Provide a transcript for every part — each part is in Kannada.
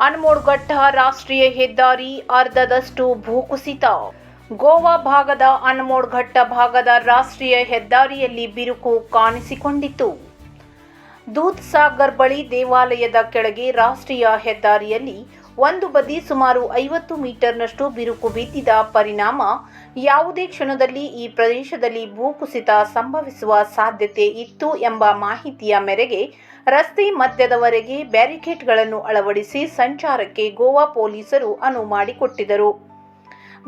ಅನ್ಮೋಡ್ಘಟ್ಟ ರಾಷ್ಟ್ರೀಯ ಹೆದ್ದಾರಿ ಅರ್ಧದಷ್ಟು ಭೂಕುಸಿತ. ಗೋವಾ ಭಾಗದ ಅನ್ಮೋಡ್ಘಟ್ಟ ಭಾಗದ ರಾಷ್ಟ್ರೀಯ ಹೆದ್ದಾರಿಯಲ್ಲಿ ಬಿರುಕು ಕಾಣಿಸಿಕೊಂಡಿತು. ದೂದ್ ಸಾಗರ್ ಬಳಿ ದೇವಾಲಯದ ಕೆಳಗೆ ರಾಷ್ಟ್ರೀಯ ಹೆದ್ದಾರಿಯಲ್ಲಿ ಒಂದು ಬದಿ ಸುಮಾರು 50 ಮೀಟರ್ನಷ್ಟು ಬಿರುಕು ಬಿದ್ದಿದ್ದ ಪರಿಣಾಮ ಯಾವುದೇ ಕ್ಷಣದಲ್ಲಿ ಈ ಪ್ರದೇಶದಲ್ಲಿ ಭೂಕುಸಿತ ಸಂಭವಿಸುವ ಸಾಧ್ಯತೆ ಇತ್ತು ಎಂಬ ಮಾಹಿತಿಯ ಮೇರೆಗೆ ರಸ್ತೆ ಮಧ್ಯದವರೆಗೆ ಬ್ಯಾರಿಕೇಡ್ಗಳನ್ನು ಅಳವಡಿಸಿ ಸಂಚಾರಕ್ಕೆ ಗೋವಾ ಪೊಲೀಸರು ಅನುವು ಮಾಡಿಕೊಟ್ಟಿದ್ದರು.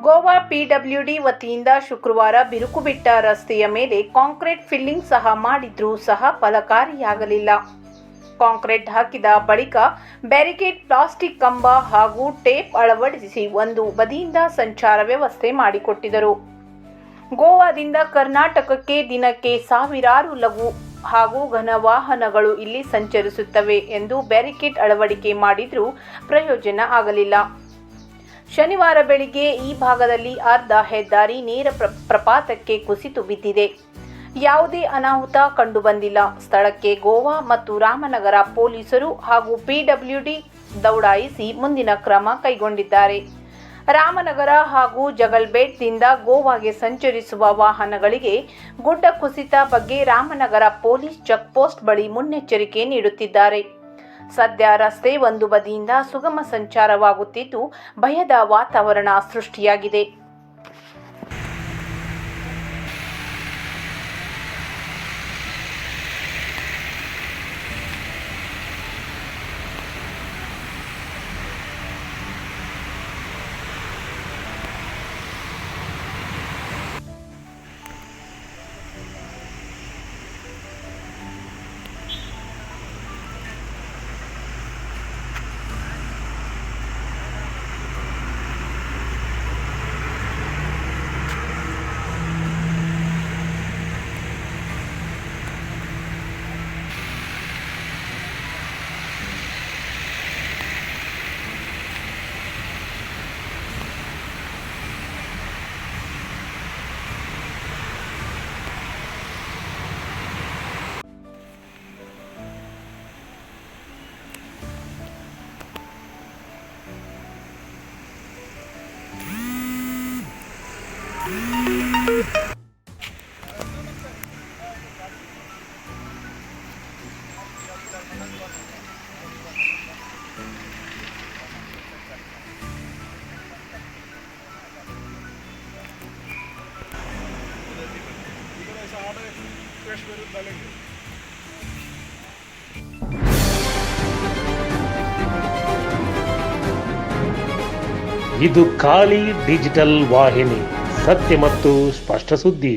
ಗೋವಾ ಪಿಡಬ್ಲ್ಯೂಡಿ ವತಿಯಿಂದ ಶುಕ್ರವಾರ ಬಿರುಕು ಬಿಟ್ಟ ರಸ್ತೆಯ ಮೇಲೆ ಕಾಂಕ್ರೀಟ್ ಫಿಲ್ಲಿಂಗ್ ಸಹ ಮಾಡಿದ್ರೂ ಸಹ ಫಲಕಾರಿಯಾಗಲಿಲ್ಲ. ಕಾಂಕ್ರೀಟ್ ಹಾಕಿದ ಬಳಿಕ ಬ್ಯಾರಿಕೇಡ್, ಪ್ಲಾಸ್ಟಿಕ್ ಕಂಬ ಹಾಗೂ ಟೇಪ್ ಅಳವಡಿಸಿ ಒಂದು ಬದಿಯಿಂದ ಸಂಚಾರ ವ್ಯವಸ್ಥೆ ಮಾಡಿಕೊಟ್ಟಿದ್ದರು. ಗೋವಾದಿಂದ ಕರ್ನಾಟಕಕ್ಕೆ ದಿನಕ್ಕೆ ಸಾವಿರಾರು ಲಘು ಹಾಗೂ ಘನ ವಾಹನಗಳು ಇಲ್ಲಿ ಸಂಚರಿಸುತ್ತವೆ ಎಂದು ಬ್ಯಾರಿಕೇಡ್ ಅಳವಡಿಕೆ ಮಾಡಿದ್ರೂ ಪ್ರಯೋಜನ ಆಗಲಿಲ್ಲ. ಶನಿವಾರ ಬೆಳಿಗ್ಗೆ ಈ ಭಾಗದಲ್ಲಿ ಅರ್ಧ ಹೆದ್ದಾರಿ ನೇರ ಪ್ರಪಾತಕ್ಕೆ ಕುಸಿದು ಬಿದ್ದಿದೆ. ಯಾವುದೇ ಅನಾಹುತ ಕಂಡುಬಂದಿಲ್ಲ. ಸ್ಥಳಕ್ಕೆ ಗೋವಾ ಮತ್ತು ರಾಮನಗರ ಪೊಲೀಸರು ಹಾಗೂ ಪಿಡಬ್ಲ್ಯೂಡಿ ದೌಡಾಯಿಸಿ ಮುಂದಿನ ಕ್ರಮ ಕೈಗೊಂಡಿದ್ದಾರೆ. ರಾಮನಗರ ಹಾಗೂ ಜಗಲ್ಬೇಟ್ದಿಂದ ಗೋವಾಗೆ ಸಂಚರಿಸುವ ವಾಹನಗಳಿಗೆ ಗುಡ್ಡ ಕುಸಿತ ಬಗ್ಗೆ ರಾಮನಗರ ಪೊಲೀಸ್ ಚೆಕ್ಪೋಸ್ಟ್ ಬಳಿ ಮುನ್ನೆಚ್ಚರಿಕೆ ನೀಡುತ್ತಿದ್ದಾರೆ. ಸದ್ಯ ರಸ್ತೆ ಒಂದು ಬದಿಯಿಂದ ಸುಗಮ ಸಂಚಾರವಾಗುತ್ತಿದ್ದು ಭಯದ ವಾತಾವರಣ ಸೃಷ್ಟಿಯಾಗಿದೆ. ಇದು ಖಾಲಿ ಡಿಜಿಟಲ್ ವಾಹಿನಿ, ಸತ್ಯ ಮತ್ತು ಸ್ಪಷ್ಟ ಸುದ್ದಿ.